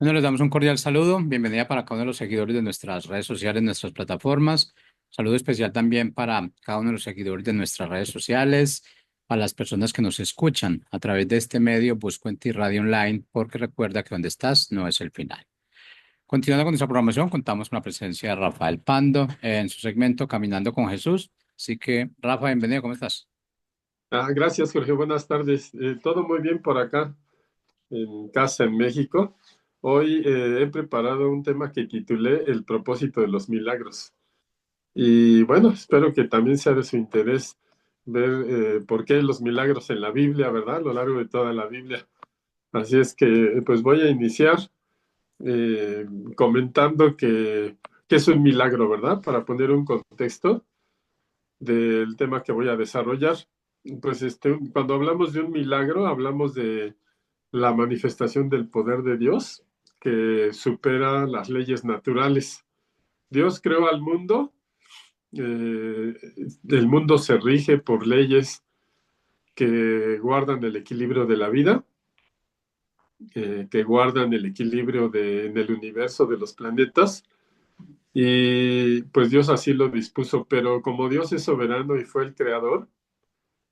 Bueno, les damos un cordial saludo. Bienvenida para cada uno de los seguidores de nuestras redes sociales, nuestras plataformas. Saludo especial también para cada uno de los seguidores de nuestras redes sociales, para las personas que nos escuchan a través de este medio, Buscuenti Radio Online, porque recuerda que donde estás no es el final. Continuando con nuestra programación, contamos con la presencia de Rafael Pando en su segmento Caminando con Jesús. Así que, Rafa, bienvenido, ¿cómo estás? Gracias, Jorge. Buenas tardes. Todo muy bien por acá, en casa, en México. Hoy he preparado un tema que titulé El propósito de los milagros. Y bueno, espero que también sea de su interés ver por qué los milagros en la Biblia, ¿verdad? A lo largo de toda la Biblia. Así es que, pues voy a iniciar eh, comentando que es un milagro, ¿verdad? Para poner un contexto del tema que voy a desarrollar. Pues cuando hablamos de un milagro, hablamos de la manifestación del poder de Dios que supera las leyes naturales. Dios creó al mundo, el mundo se rige por leyes que guardan el equilibrio de la vida, que guardan el equilibrio en el universo de los planetas, y pues Dios así lo dispuso, pero como Dios es soberano y fue el creador,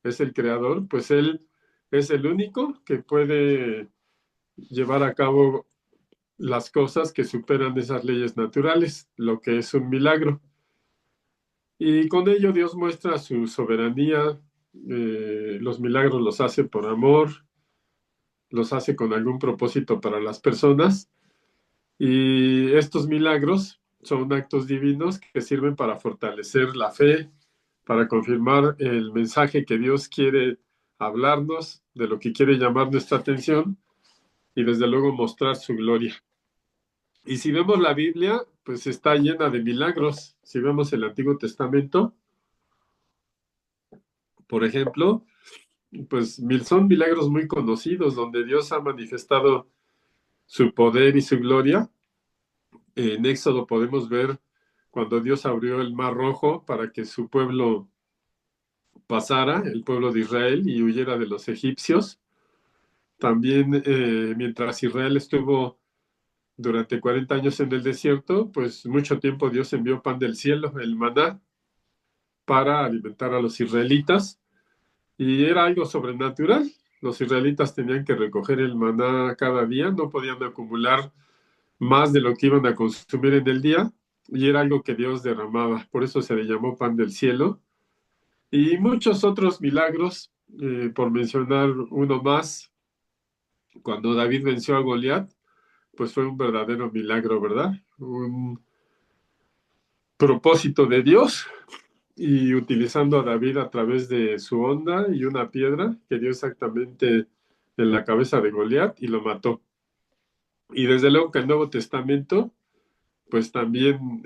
es el creador, pues Él es el único que puede llevar a cabo las cosas que superan esas leyes naturales, lo que es un milagro. Y con ello Dios muestra su soberanía, los milagros los hace por amor, los hace con algún propósito para las personas, y estos milagros son actos divinos que sirven para fortalecer la fe, para confirmar el mensaje que Dios quiere hablarnos, de lo que quiere llamar nuestra atención y desde luego mostrar su gloria. Y si vemos la Biblia, pues está llena de milagros. Si vemos el Antiguo Testamento, por ejemplo, pues son milagros muy conocidos donde Dios ha manifestado su poder y su gloria. En Éxodo podemos ver cuando Dios abrió el Mar Rojo para que su pueblo pasara, el pueblo de Israel, y huyera de los egipcios. También mientras Israel estuvo durante 40 años en el desierto, pues mucho tiempo Dios envió pan del cielo, el maná, para alimentar a los israelitas, y era algo sobrenatural. Los israelitas tenían que recoger el maná cada día, no podían acumular más de lo que iban a consumir en el día, y era algo que Dios derramaba. Por eso se le llamó pan del cielo. Y muchos otros milagros, por mencionar uno más, cuando David venció a Goliat, pues fue un verdadero milagro, ¿verdad? Un propósito de Dios, y utilizando a David a través de su onda y una piedra que dio exactamente en la cabeza de Goliat y lo mató. Y desde luego que el Nuevo Testamento, pues también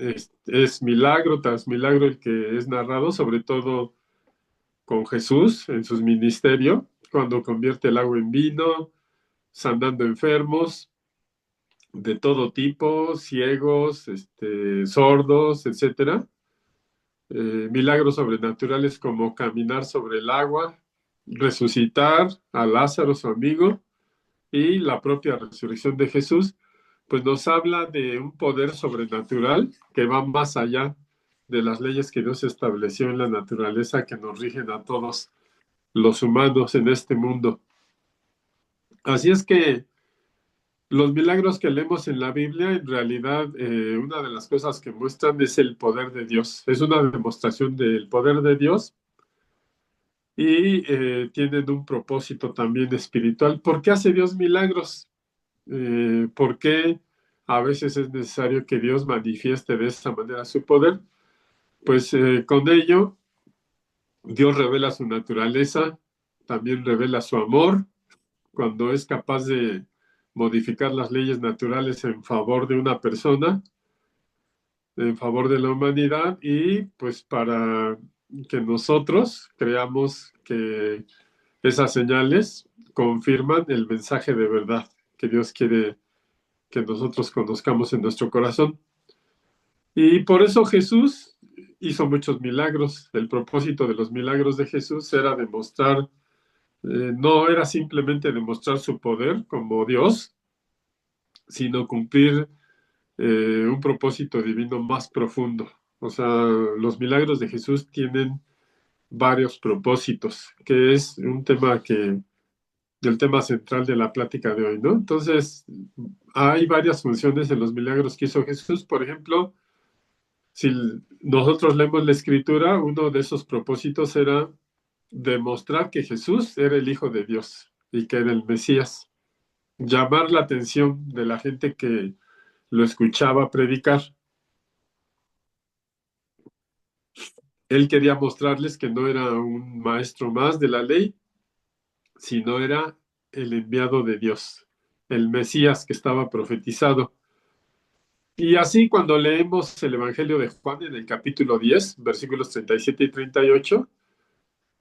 es milagro tras milagro el que es narrado, sobre todo con Jesús en su ministerio, cuando convierte el agua en vino, sanando enfermos de todo tipo, ciegos, sordos, etcétera. Milagros sobrenaturales como caminar sobre el agua, resucitar a Lázaro, su amigo, y la propia resurrección de Jesús, pues nos habla de un poder sobrenatural que va más allá de las leyes que Dios estableció en la naturaleza que nos rigen a todos los humanos en este mundo. Así es que los milagros que leemos en la Biblia, en realidad, una de las cosas que muestran es el poder de Dios. Es una demostración del poder de Dios, y tienen un propósito también espiritual. ¿Por qué hace Dios milagros? ¿Por qué a veces es necesario que Dios manifieste de esa manera su poder? Pues con ello Dios revela su naturaleza, también revela su amor, cuando es capaz de modificar las leyes naturales en favor de una persona, en favor de la humanidad, y pues para que nosotros creamos que esas señales confirman el mensaje de verdad que Dios quiere que nosotros conozcamos en nuestro corazón. Y por eso Jesús hizo muchos milagros. El propósito de los milagros de Jesús era demostrar, no era simplemente demostrar su poder como Dios, sino cumplir un propósito divino más profundo. O sea, los milagros de Jesús tienen varios propósitos, que es un tema del tema central de la plática de hoy, ¿no? Entonces, hay varias funciones en los milagros que hizo Jesús. Por ejemplo, si nosotros leemos la escritura, uno de esos propósitos era demostrar que Jesús era el Hijo de Dios y que era el Mesías, llamar la atención de la gente que lo escuchaba predicar. Él quería mostrarles que no era un maestro más de la ley, sino era el enviado de Dios, el Mesías que estaba profetizado. Y así cuando leemos el Evangelio de Juan en el capítulo 10, versículos 37 y 38,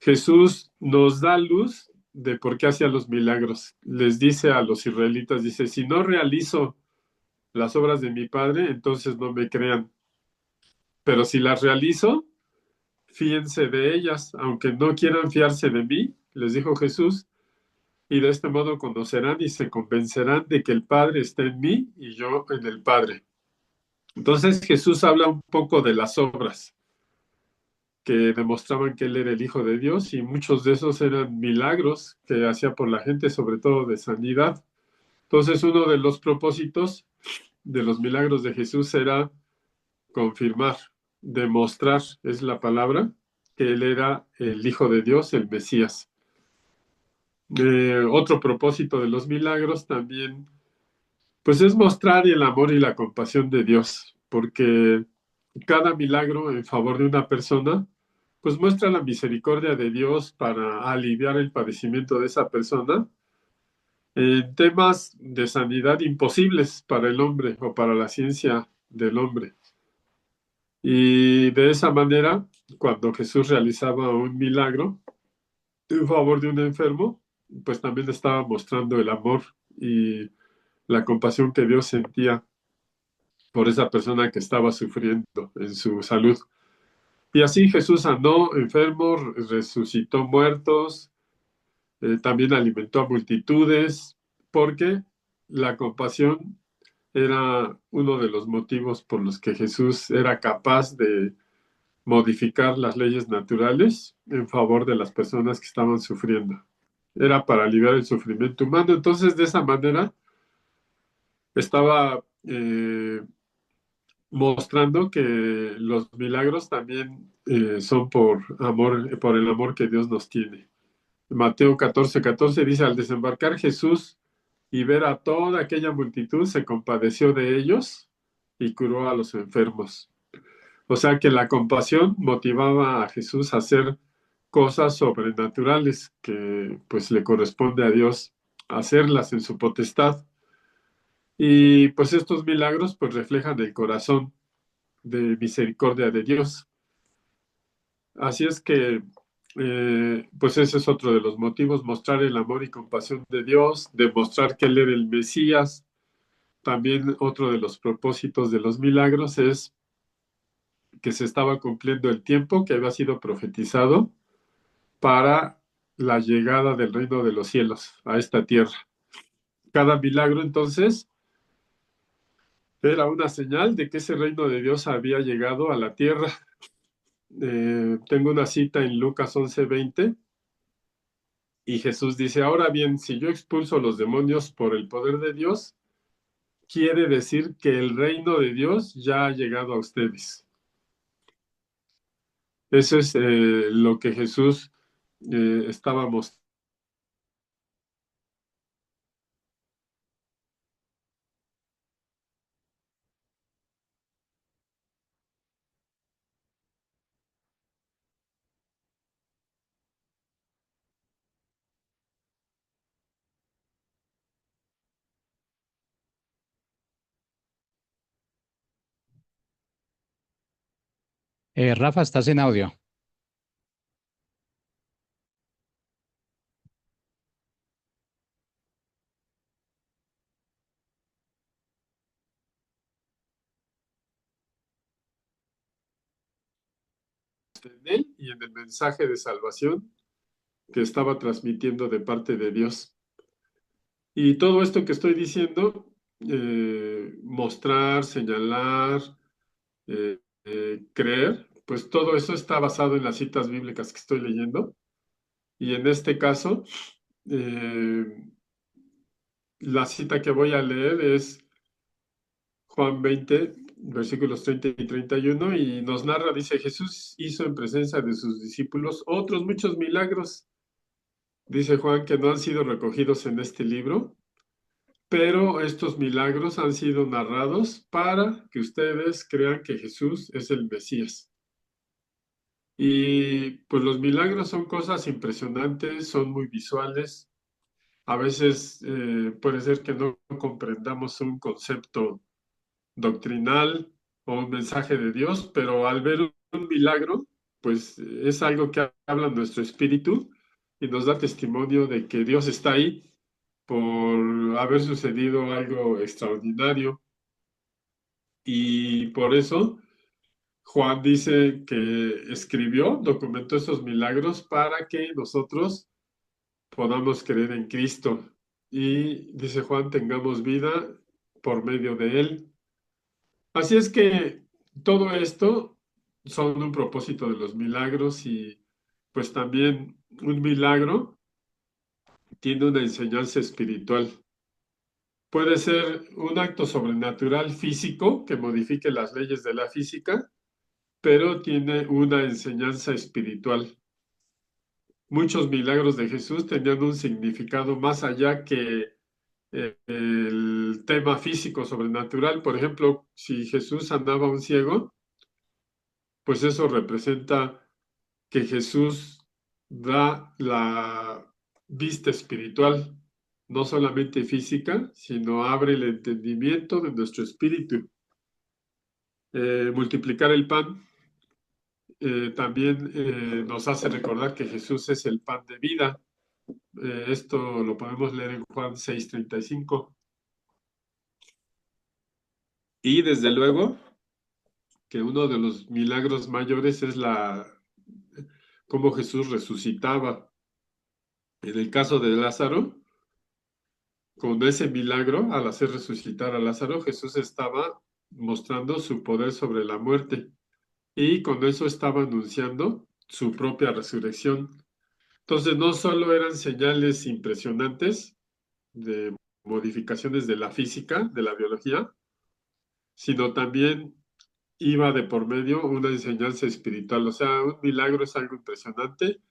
Jesús nos da luz de por qué hacía los milagros. Les dice a los israelitas, dice, si no realizo las obras de mi Padre, entonces no me crean. Pero si las realizo, fíense de ellas, aunque no quieran fiarse de mí, les dijo Jesús, y de este modo conocerán y se convencerán de que el Padre está en mí y yo en el Padre. Entonces Jesús habla un poco de las obras que demostraban que él era el Hijo de Dios y muchos de esos eran milagros que hacía por la gente, sobre todo de sanidad. Entonces uno de los propósitos de los milagros de Jesús era confirmar, demostrar, es la palabra, que él era el Hijo de Dios, el Mesías. Otro propósito de los milagros también, pues es mostrar el amor y la compasión de Dios, porque cada milagro en favor de una persona, pues muestra la misericordia de Dios para aliviar el padecimiento de esa persona en temas de sanidad imposibles para el hombre o para la ciencia del hombre. Y de esa manera, cuando Jesús realizaba un milagro en favor de un enfermo, pues también estaba mostrando el amor y la compasión que Dios sentía por esa persona que estaba sufriendo en su salud. Y así Jesús sanó enfermos, resucitó muertos, también alimentó a multitudes, porque la compasión era uno de los motivos por los que Jesús era capaz de modificar las leyes naturales en favor de las personas que estaban sufriendo. Era para aliviar el sufrimiento humano. Entonces, de esa manera, estaba mostrando que los milagros también son por amor, por el amor que Dios nos tiene. Mateo 14:14 dice, al desembarcar Jesús y ver a toda aquella multitud, se compadeció de ellos y curó a los enfermos. O sea que la compasión motivaba a Jesús a hacer cosas sobrenaturales que pues le corresponde a Dios hacerlas en su potestad. Y pues estos milagros pues reflejan el corazón de misericordia de Dios. Así es que pues ese es otro de los motivos, mostrar el amor y compasión de Dios, demostrar que Él era el Mesías. También otro de los propósitos de los milagros es que se estaba cumpliendo el tiempo que había sido profetizado para la llegada del reino de los cielos a esta tierra. Cada milagro entonces era una señal de que ese reino de Dios había llegado a la tierra. Tengo una cita en Lucas 11:20 y Jesús dice, ahora bien, si yo expulso los demonios por el poder de Dios, quiere decir que el reino de Dios ya ha llegado a ustedes. Eso es lo que Jesús estaba mostrando. Rafa, estás en audio. En él y en el mensaje de salvación que estaba transmitiendo de parte de Dios. Y todo esto que estoy diciendo mostrar, señalar, creer, pues todo eso está basado en las citas bíblicas que estoy leyendo. Y en este caso, eh, la cita que voy a leer es Juan 20, versículos 30 y 31, y nos narra, dice, Jesús hizo en presencia de sus discípulos otros muchos milagros, dice Juan, que no han sido recogidos en este libro, pero estos milagros han sido narrados para que ustedes crean que Jesús es el Mesías. Y pues los milagros son cosas impresionantes, son muy visuales. A veces puede ser que no comprendamos un concepto doctrinal o un mensaje de Dios, pero al ver un milagro, pues es algo que habla nuestro espíritu y nos da testimonio de que Dios está ahí por haber sucedido algo extraordinario. Y por eso Juan dice que escribió, documentó esos milagros para que nosotros podamos creer en Cristo. Y dice Juan, tengamos vida por medio de él. Así es que todo esto son un propósito de los milagros y pues también un milagro tiene una enseñanza espiritual. Puede ser un acto sobrenatural físico que modifique las leyes de la física, pero tiene una enseñanza espiritual. Muchos milagros de Jesús tenían un significado más allá que el tema físico sobrenatural. Por ejemplo, si Jesús sanaba a un ciego, pues eso representa que Jesús da la vista espiritual, no solamente física, sino abre el entendimiento de nuestro espíritu. Multiplicar el pan también nos hace recordar que Jesús es el pan de vida. Esto lo podemos leer en Juan 6:35. Y desde luego que uno de los milagros mayores es cómo Jesús resucitaba. En el caso de Lázaro, con ese milagro, al hacer resucitar a Lázaro, Jesús estaba mostrando su poder sobre la muerte y con eso estaba anunciando su propia resurrección. Entonces, no solo eran señales impresionantes de modificaciones de la física, de la biología, sino también iba de por medio una enseñanza espiritual. O sea, un milagro es algo impresionante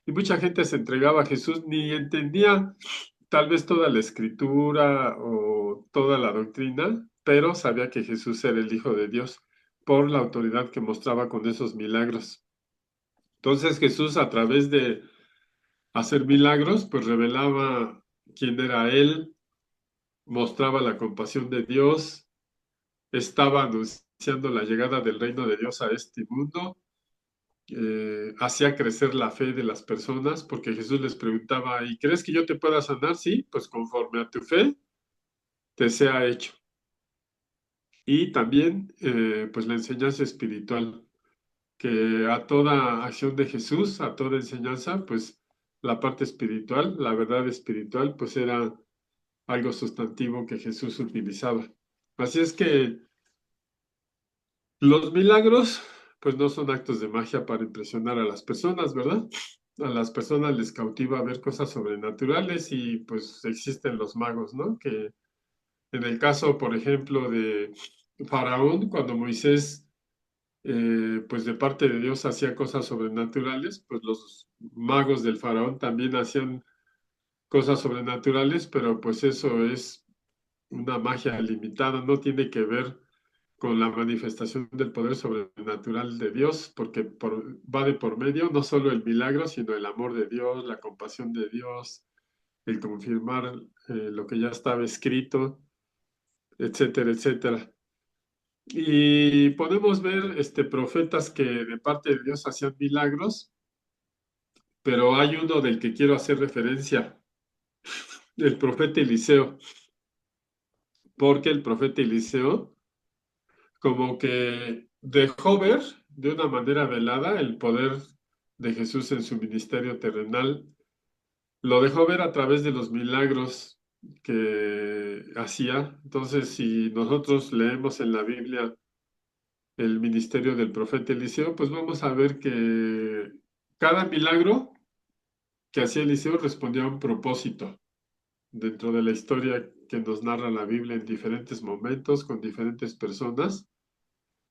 y mucha gente se entregaba a Jesús, ni entendía tal vez toda la escritura o toda la doctrina, pero sabía que Jesús era el Hijo de Dios por la autoridad que mostraba con esos milagros. Entonces Jesús, a través de hacer milagros, pues revelaba quién era Él, mostraba la compasión de Dios, estaba anunciando la llegada del reino de Dios a este mundo, hacía crecer la fe de las personas, porque Jesús les preguntaba, ¿y crees que yo te pueda sanar? Sí, pues conforme a tu fe, te sea hecho. Y también, pues la enseñanza espiritual, que a toda acción de Jesús, a toda enseñanza, pues la parte espiritual, la verdad espiritual, pues era algo sustantivo que Jesús utilizaba. Así es que los milagros, pues no son actos de magia para impresionar a las personas, ¿verdad? A las personas les cautiva ver cosas sobrenaturales y pues existen los magos, ¿no? Que en el caso, por ejemplo, de Faraón, cuando Moisés, pues de parte de Dios hacía cosas sobrenaturales, pues los magos del Faraón también hacían cosas sobrenaturales, pero pues eso es una magia limitada, no tiene que ver con la manifestación del poder sobrenatural de Dios, porque va de por medio no solo el milagro, sino el amor de Dios, la compasión de Dios, el confirmar lo que ya estaba escrito, etcétera, etcétera. Y podemos ver profetas que de parte de Dios hacían milagros, pero hay uno del que quiero hacer referencia, el profeta Eliseo, porque el profeta Eliseo como que dejó ver de una manera velada el poder de Jesús en su ministerio terrenal. Lo dejó ver a través de los milagros. que hacía. Entonces, si nosotros leemos en la Biblia el ministerio del profeta Eliseo, pues vamos a ver que cada milagro que hacía Eliseo respondía a un propósito dentro de la historia que nos narra la Biblia en diferentes momentos, con diferentes personas,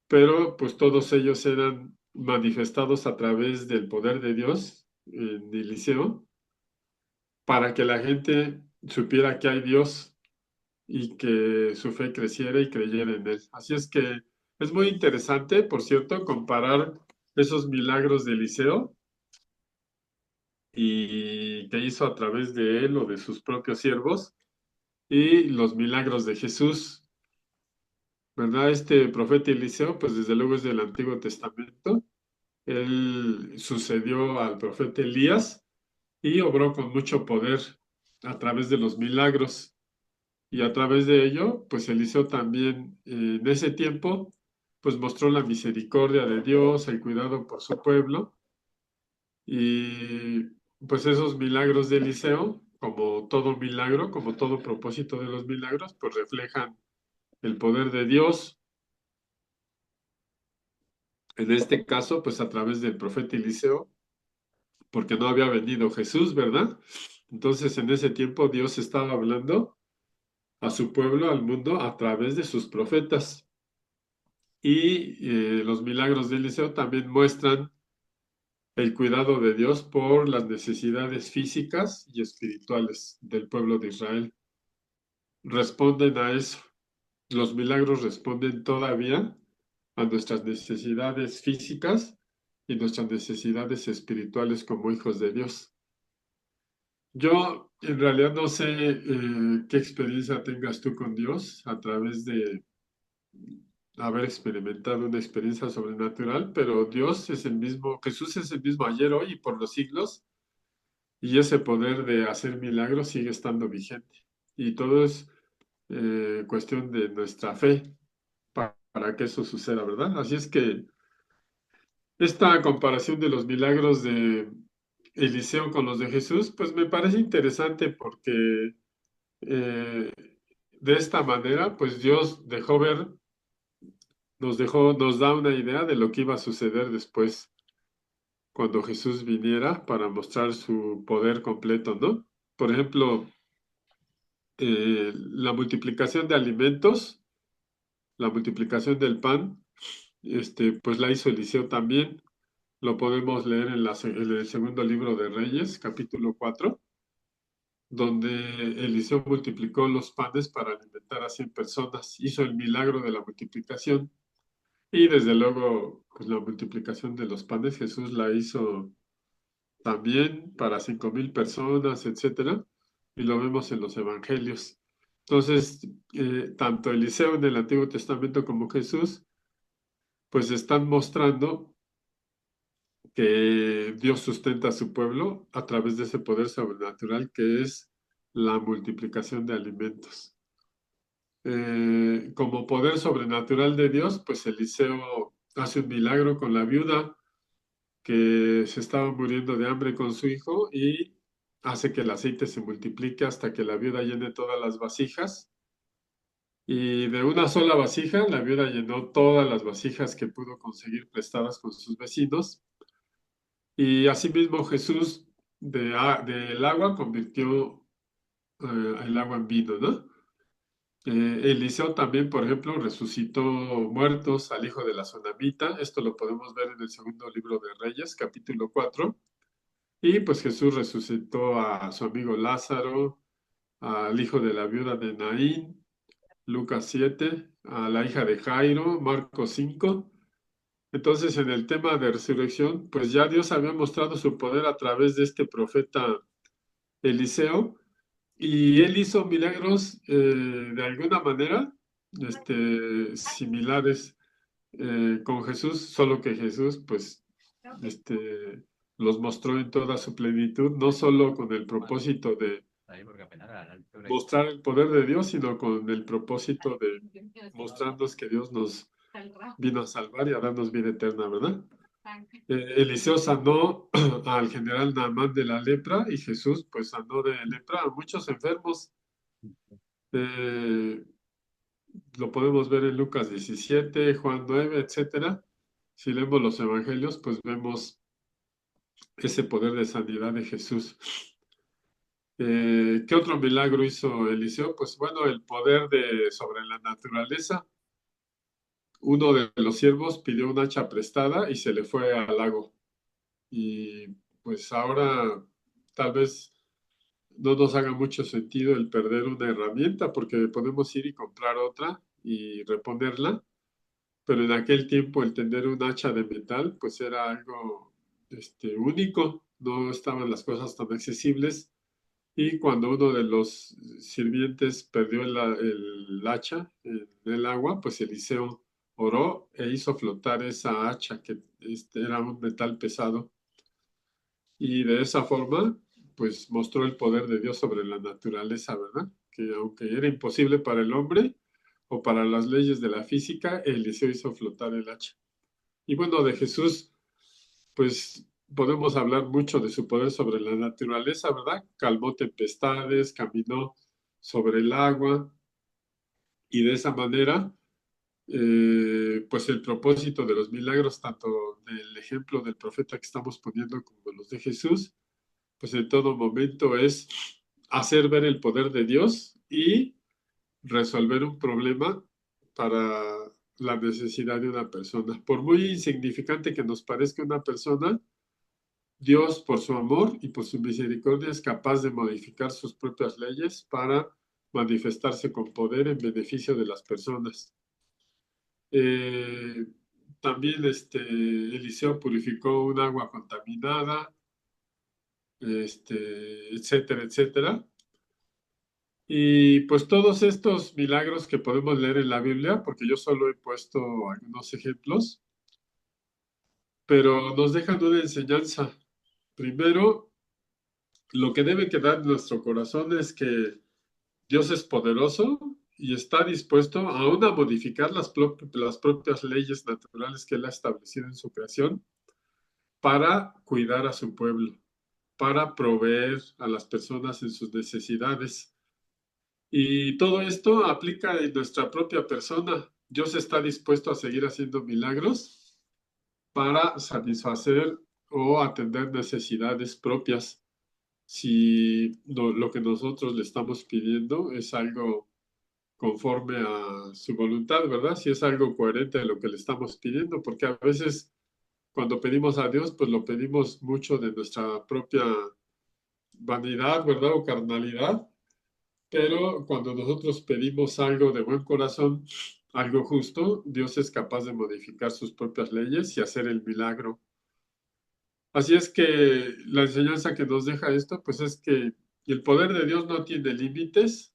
pero pues todos ellos eran manifestados a través del poder de Dios en Eliseo para que la gente supiera que hay Dios y que su fe creciera y creyera en él. Así es que es muy interesante, por cierto, comparar esos milagros de Eliseo y que hizo a través de él o de sus propios siervos y los milagros de Jesús, ¿verdad? Este profeta Eliseo, pues desde luego es del Antiguo Testamento. Él sucedió al profeta Elías y obró con mucho poder a través de los milagros. Y a través de ello, pues Eliseo también en ese tiempo, pues mostró la misericordia de Dios, el cuidado por su pueblo. Y pues esos milagros de Eliseo, como todo milagro, como todo propósito de los milagros, pues reflejan el poder de Dios. En este caso, pues a través del profeta Eliseo, porque no había venido Jesús, ¿verdad? Entonces en ese tiempo Dios estaba hablando a su pueblo, al mundo, a través de sus profetas. Y los milagros de Eliseo también muestran el cuidado de Dios por las necesidades físicas y espirituales del pueblo de Israel. Responden a eso. Los milagros responden todavía a nuestras necesidades físicas y nuestras necesidades espirituales como hijos de Dios. Yo en realidad no sé qué experiencia tengas tú con Dios a través de haber experimentado una experiencia sobrenatural, pero Dios es el mismo, Jesús es el mismo ayer, hoy y por los siglos, y ese poder de hacer milagros sigue estando vigente. Y todo es cuestión de nuestra fe para que eso suceda, ¿verdad? Así es que esta comparación de los milagros de Eliseo con los de Jesús, pues me parece interesante porque eh, de esta manera, pues Dios dejó ver, nos da una idea de lo que iba a suceder después cuando Jesús viniera para mostrar su poder completo, ¿no? Por ejemplo, la multiplicación de alimentos, la multiplicación del pan, pues la hizo Eliseo también. Lo podemos leer en el segundo libro de Reyes, capítulo 4, donde Eliseo multiplicó los panes para alimentar a 100 personas. Hizo el milagro de la multiplicación. Y desde luego, pues la multiplicación de los panes Jesús la hizo también para 5,000 personas, etcétera, y lo vemos en los evangelios. Entonces, tanto Eliseo en el Antiguo Testamento como Jesús, pues están mostrando que Dios sustenta a su pueblo a través de ese poder sobrenatural que es la multiplicación de alimentos. Como poder sobrenatural de Dios, pues Eliseo hace un milagro con la viuda que se estaba muriendo de hambre con su hijo y hace que el aceite se multiplique hasta que la viuda llene todas las vasijas. Y de una sola vasija, la viuda llenó todas las vasijas que pudo conseguir prestadas con sus vecinos. Y asimismo Jesús del agua convirtió el agua en vino, ¿no? Eliseo también, por ejemplo, resucitó muertos al hijo de la Tsunamita. Esto lo podemos ver en el segundo libro de Reyes, capítulo 4. Y pues Jesús resucitó a su amigo Lázaro, al hijo de la viuda de Naín, Lucas 7, a la hija de Jairo, Marcos 5. Entonces, en el tema de resurrección, pues ya Dios había mostrado su poder a través de este profeta Eliseo, y él hizo milagros de alguna manera similares con Jesús, solo que Jesús, pues, los mostró en toda su plenitud, no solo con el propósito de mostrar el poder de Dios, sino con el propósito de mostrarnos que Dios nos vino a salvar y a darnos vida eterna, ¿verdad? Eliseo sanó al general Naamán de la lepra y Jesús pues sanó de lepra a muchos enfermos Eh, lo podemos ver en Lucas 17, Juan 9, etcétera. Si leemos los evangelios, pues vemos ese poder de sanidad de Jesús. ¿Qué otro milagro hizo Eliseo? Pues bueno, el poder sobre la naturaleza. Uno de los siervos pidió un hacha prestada y se le fue al lago. Y pues ahora tal vez no nos haga mucho sentido el perder una herramienta porque podemos ir y comprar otra y reponerla, pero en aquel tiempo el tener un hacha de metal pues era algo único, no estaban las cosas tan accesibles y cuando uno de los sirvientes perdió el hacha en el agua, pues Eliseo oró e hizo flotar esa hacha que era un metal pesado y de esa forma, pues mostró el poder de Dios sobre la naturaleza, ¿verdad? Que aunque era imposible para el hombre o para las leyes de la física, Eliseo hizo flotar el hacha. Y bueno, de Jesús, pues podemos hablar mucho de su poder sobre la naturaleza, ¿verdad? Calmó tempestades, caminó sobre el agua y de esa manera, pues el propósito de los milagros, tanto del ejemplo del profeta que estamos poniendo como los de Jesús, pues en todo momento es hacer ver el poder de Dios y resolver un problema para la necesidad de una persona. Por muy insignificante que nos parezca una persona, Dios por su amor y por su misericordia es capaz de modificar sus propias leyes para manifestarse con poder en beneficio de las personas. Eh, también Eliseo purificó un agua contaminada, etcétera, etcétera. Y pues todos estos milagros que podemos leer en la Biblia, porque yo solo he puesto algunos ejemplos, pero nos dejan una enseñanza. Primero, lo que debe quedar en nuestro corazón es que Dios es poderoso y está dispuesto aún a modificar las propias leyes naturales que Él ha establecido en su creación para cuidar a su pueblo, para proveer a las personas en sus necesidades. Y todo esto aplica en nuestra propia persona. Dios está dispuesto a seguir haciendo milagros para satisfacer o atender necesidades propias. Si lo que nosotros le estamos pidiendo es algo conforme a su voluntad, ¿verdad? Si es algo coherente a lo que le estamos pidiendo, porque a veces cuando pedimos a Dios, pues lo pedimos mucho de nuestra propia vanidad, ¿verdad? O carnalidad. Pero cuando nosotros pedimos algo de buen corazón, algo justo, Dios es capaz de modificar sus propias leyes y hacer el milagro. Así es que la enseñanza que nos deja esto, pues es que el poder de Dios no tiene límites.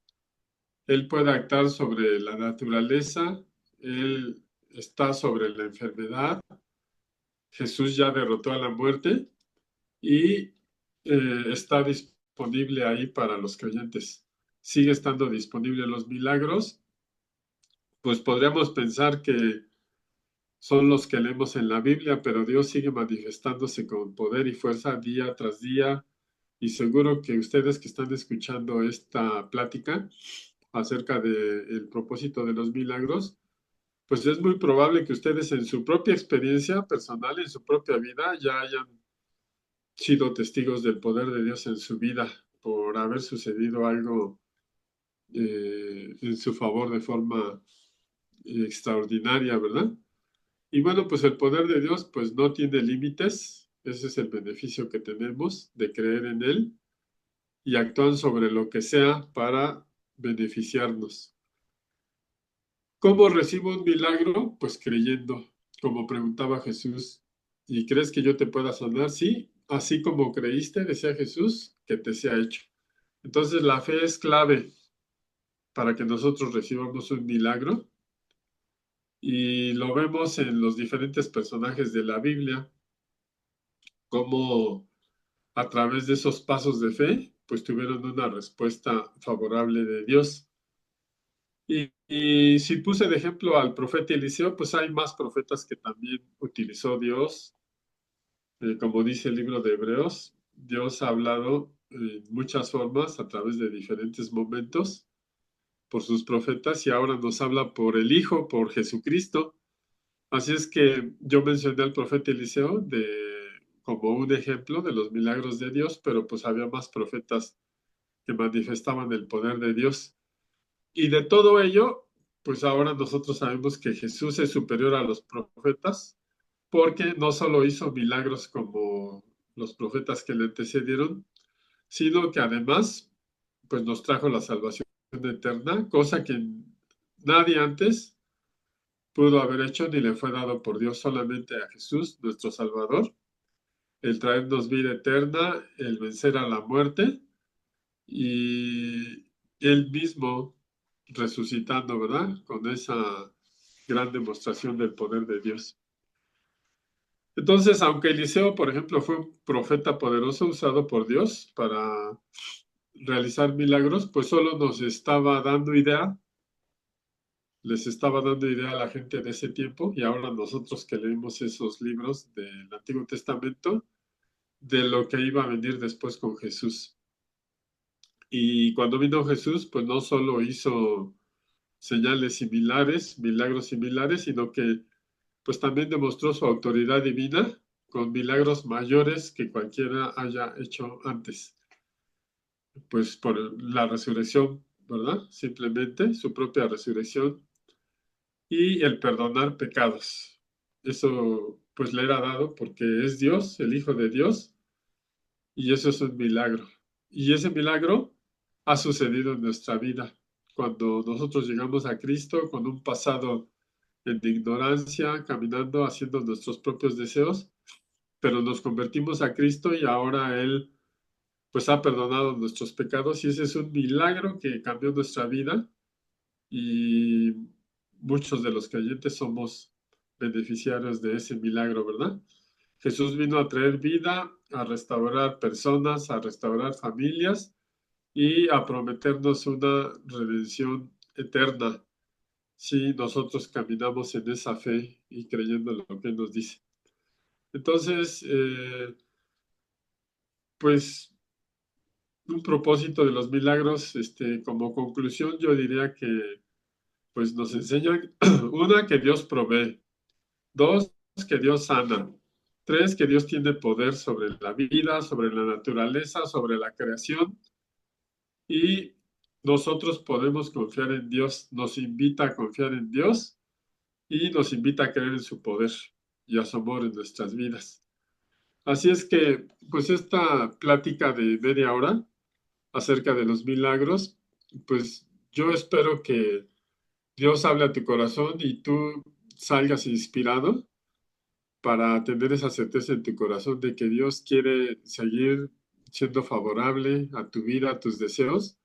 Él puede actuar sobre la naturaleza, Él está sobre la enfermedad. Jesús ya derrotó a la muerte y está disponible ahí para los creyentes. Sigue estando disponible los milagros, pues podríamos pensar que son los que leemos en la Biblia, pero Dios sigue manifestándose con poder y fuerza día tras día. Y seguro que ustedes que están escuchando esta plática acerca del propósito de los milagros, pues es muy probable que ustedes en su propia experiencia personal, en su propia vida, ya hayan sido testigos del poder de Dios en su vida por haber sucedido algo en su favor de forma extraordinaria, ¿verdad? Y bueno, pues el poder de Dios pues no tiene límites. Ese es el beneficio que tenemos de creer en Él y actúan sobre lo que sea para beneficiarnos. ¿Cómo recibo un milagro? Pues creyendo, como preguntaba Jesús. ¿Y crees que yo te pueda sanar? Sí, así como creíste, decía Jesús, que te sea hecho. Entonces la fe es clave para que nosotros recibamos un milagro y lo vemos en los diferentes personajes de la Biblia, como a través de esos pasos de fe, pues tuvieron una respuesta favorable de Dios. Y si puse de ejemplo al profeta Eliseo, pues hay más profetas que también utilizó Dios. Como dice el libro de Hebreos, Dios ha hablado en muchas formas a través de diferentes momentos. por sus profetas y ahora nos habla por el Hijo, por Jesucristo. Así es que yo mencioné al profeta Eliseo como un ejemplo de los milagros de Dios, pero pues había más profetas que manifestaban el poder de Dios. Y de todo ello, pues ahora nosotros sabemos que Jesús es superior a los profetas, porque no solo hizo milagros como los profetas que le antecedieron, sino que además, pues nos trajo la salvación eterna, cosa que nadie antes pudo haber hecho ni le fue dado por Dios, solamente a Jesús, nuestro Salvador, el traernos vida eterna, el vencer a la muerte y él mismo resucitando, ¿verdad? Con esa gran demostración del poder de Dios. Entonces, aunque Eliseo, por ejemplo, fue un profeta poderoso usado por Dios para realizar milagros, pues solo nos estaba dando idea, les estaba dando idea a la gente de ese tiempo y ahora nosotros que leemos esos libros del Antiguo Testamento, de lo que iba a venir después con Jesús. Y cuando vino Jesús, pues no solo hizo señales similares, milagros similares, sino que pues también demostró su autoridad divina con milagros mayores que cualquiera haya hecho antes. Pues por la resurrección, ¿verdad? Simplemente su propia resurrección y el perdonar pecados. Eso pues le era dado porque es Dios, el Hijo de Dios, y eso es un milagro. Y ese milagro ha sucedido en nuestra vida. Cuando nosotros llegamos a Cristo con un pasado en ignorancia, caminando, haciendo nuestros propios deseos, pero nos convertimos a Cristo y ahora Él pues ha perdonado nuestros pecados y ese es un milagro que cambió nuestra vida y muchos de los creyentes somos beneficiarios de ese milagro, ¿verdad? Jesús vino a traer vida, a restaurar personas, a restaurar familias y a prometernos una redención eterna si nosotros caminamos en esa fe y creyendo en lo que Él nos dice. Entonces, pues un propósito de los milagros, como conclusión, yo diría que pues nos enseñan, una, que Dios provee, dos, que Dios sana, tres, que Dios tiene poder sobre la vida, sobre la naturaleza, sobre la creación y nosotros podemos confiar en Dios, nos invita a confiar en Dios y nos invita a creer en su poder y a su amor en nuestras vidas. Así es que, pues esta plática de media hora acerca de los milagros, pues yo espero que Dios hable a tu corazón y tú salgas inspirado para tener esa certeza en tu corazón de que Dios quiere seguir siendo favorable a tu vida, a tus deseos,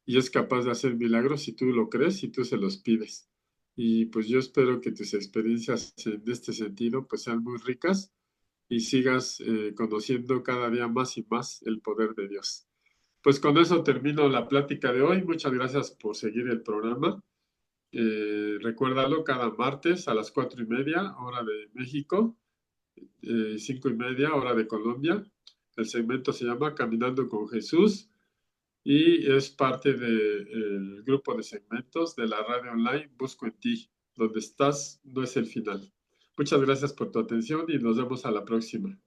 y es capaz de hacer milagros si tú lo crees y tú se los pides. Y pues yo espero que tus experiencias en este sentido pues sean muy ricas y sigas conociendo cada día más y más el poder de Dios. Pues con eso termino la plática de hoy. Muchas gracias por seguir el programa. Recuérdalo cada martes a las 4:30, hora de México, 5:30, hora de Colombia. El segmento se llama Caminando con Jesús y es parte del grupo de segmentos de la radio online Busco en Ti. Donde estás no es el final. Muchas gracias por tu atención y nos vemos a la próxima.